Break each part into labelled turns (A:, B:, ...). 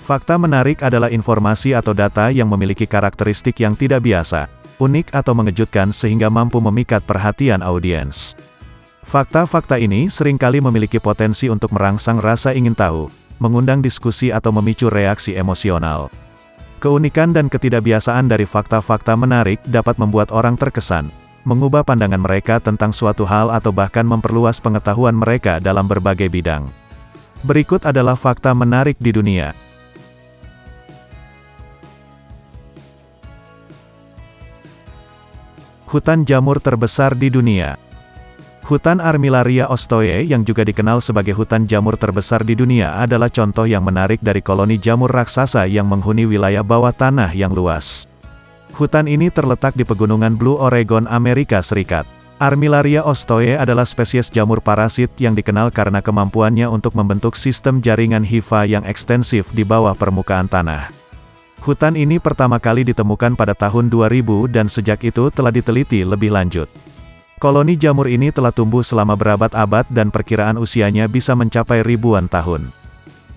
A: Fakta menarik adalah informasi atau data yang memiliki karakteristik yang tidak biasa, unik atau mengejutkan sehingga mampu memikat perhatian audiens. Fakta-fakta ini seringkali memiliki potensi untuk merangsang rasa ingin tahu, mengundang diskusi atau memicu reaksi emosional. Keunikan dan ketidakbiasaan dari fakta-fakta menarik dapat membuat orang terkesan, mengubah pandangan mereka tentang suatu hal atau bahkan memperluas pengetahuan mereka dalam berbagai bidang. Berikut adalah fakta menarik di dunia. Hutan jamur terbesar di dunia. Hutan Armillaria ostoye yang juga dikenal sebagai hutan jamur terbesar di dunia adalah contoh yang menarik dari koloni jamur raksasa yang menghuni wilayah bawah tanah yang luas. Hutan ini terletak di pegunungan Blue Oregon, Amerika Serikat. Armillaria ostoye adalah spesies jamur parasit yang dikenal karena kemampuannya untuk membentuk sistem jaringan hifa yang ekstensif di bawah permukaan tanah. Hutan ini pertama kali ditemukan pada tahun 2000 dan sejak itu telah diteliti lebih lanjut. Koloni jamur ini telah tumbuh selama berabad-abad dan perkiraan usianya bisa mencapai ribuan tahun.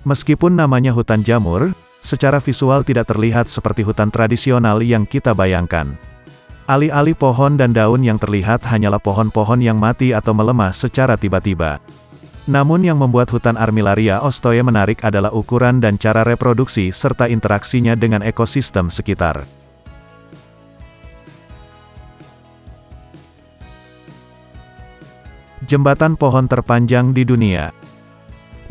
A: Meskipun namanya hutan jamur, secara visual tidak terlihat seperti hutan tradisional yang kita bayangkan. Alih-alih pohon dan daun yang terlihat hanyalah pohon-pohon yang mati atau melemah secara tiba-tiba. Namun yang membuat hutan Armillaria ostoye menarik adalah ukuran dan cara reproduksi serta interaksinya dengan ekosistem sekitar. Jembatan pohon terpanjang di dunia.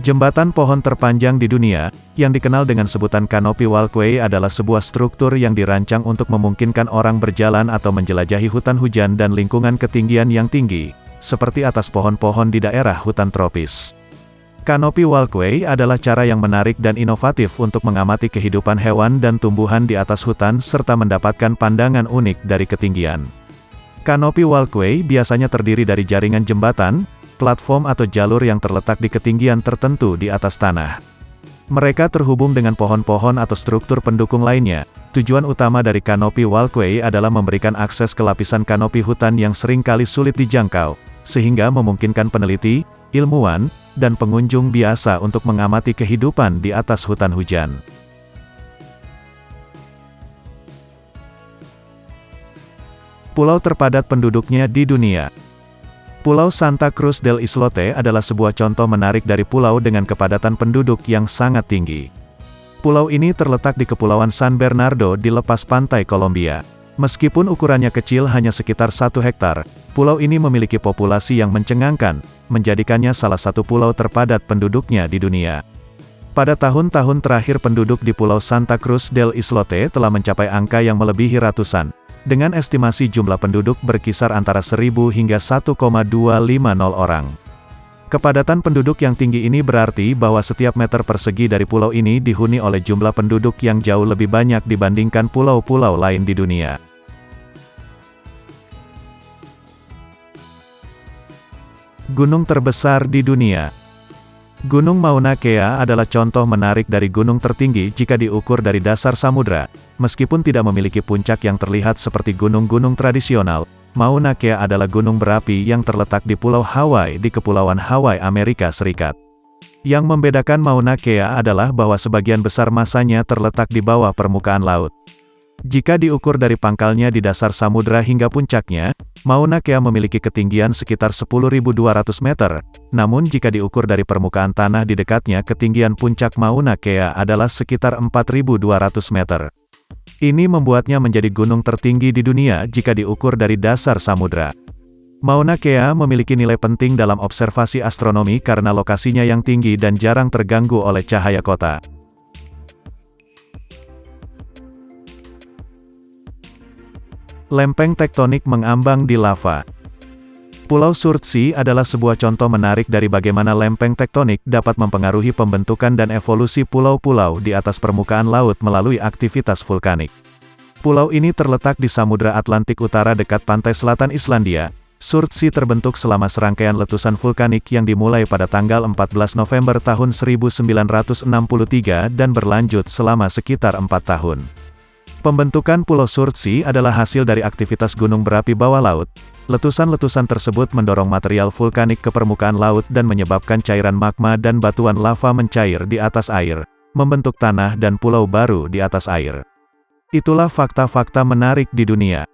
A: Jembatan pohon terpanjang di dunia, yang dikenal dengan sebutan Canopy Walkway adalah sebuah struktur yang dirancang untuk memungkinkan orang berjalan atau menjelajahi hutan hujan dan lingkungan ketinggian yang tinggi, seperti atas pohon-pohon di daerah hutan tropis. Canopy Walkway adalah cara yang menarik dan inovatif untuk mengamati kehidupan hewan dan tumbuhan di atas hutan serta mendapatkan pandangan unik dari ketinggian. Canopy Walkway biasanya terdiri dari jaringan jembatan, platform atau jalur yang terletak di ketinggian tertentu di atas tanah. Mereka terhubung dengan pohon-pohon atau struktur pendukung lainnya. Tujuan utama dari Canopy Walkway adalah memberikan akses ke lapisan kanopi hutan yang seringkali sulit dijangkau, sehingga memungkinkan peneliti, ilmuwan, dan pengunjung biasa untuk mengamati kehidupan di atas hutan hujan. Pulau terpadat penduduknya di dunia. Pulau Santa Cruz del Islote adalah sebuah contoh menarik dari pulau dengan kepadatan penduduk yang sangat tinggi. Pulau ini terletak di Kepulauan San Bernardo di lepas pantai Kolombia. Meskipun ukurannya kecil hanya sekitar 1 hektar, pulau ini memiliki populasi yang mencengangkan, menjadikannya salah satu pulau terpadat penduduknya di dunia. Pada tahun-tahun terakhir penduduk di Pulau Santa Cruz del Islote telah mencapai angka yang melebihi ratusan, dengan estimasi jumlah penduduk berkisar antara 1.000 hingga 1,250 orang. Kepadatan penduduk yang tinggi ini berarti bahwa setiap meter persegi dari pulau ini dihuni oleh jumlah penduduk yang jauh lebih banyak dibandingkan pulau-pulau lain di dunia. Gunung terbesar di dunia. Gunung Mauna Kea adalah contoh menarik dari gunung tertinggi jika diukur dari dasar samudra. Meskipun tidak memiliki puncak yang terlihat seperti gunung-gunung tradisional, Mauna Kea adalah gunung berapi yang terletak di Pulau Hawaii di Kepulauan Hawaii, Amerika Serikat. Yang membedakan Mauna Kea adalah bahwa sebagian besar masanya terletak di bawah permukaan laut. Jika diukur dari pangkalnya di dasar samudra hingga puncaknya, Mauna Kea memiliki ketinggian sekitar 10.200 meter, namun jika diukur dari permukaan tanah di dekatnya ketinggian puncak Mauna Kea adalah sekitar 4.200 meter. Ini membuatnya menjadi gunung tertinggi di dunia jika diukur dari dasar samudra. Mauna Kea memiliki nilai penting dalam observasi astronomi karena lokasinya yang tinggi dan jarang terganggu oleh cahaya kota. Lempeng tektonik mengambang di lava. Pulau Surtsey adalah sebuah contoh menarik dari bagaimana lempeng tektonik dapat mempengaruhi pembentukan dan evolusi pulau-pulau di atas permukaan laut melalui aktivitas vulkanik. Pulau ini terletak di Samudra Atlantik Utara dekat pantai selatan Islandia. Surtsey terbentuk selama serangkaian letusan vulkanik yang dimulai pada tanggal 14 November tahun 1963 dan berlanjut selama sekitar 4 tahun. Pembentukan Pulau Surtsey adalah hasil dari aktivitas gunung berapi bawah laut. Letusan-letusan tersebut mendorong material vulkanik ke permukaan laut dan menyebabkan cairan magma dan batuan lava mencair di atas air, membentuk tanah dan pulau baru di atas air. Itulah fakta-fakta menarik di dunia.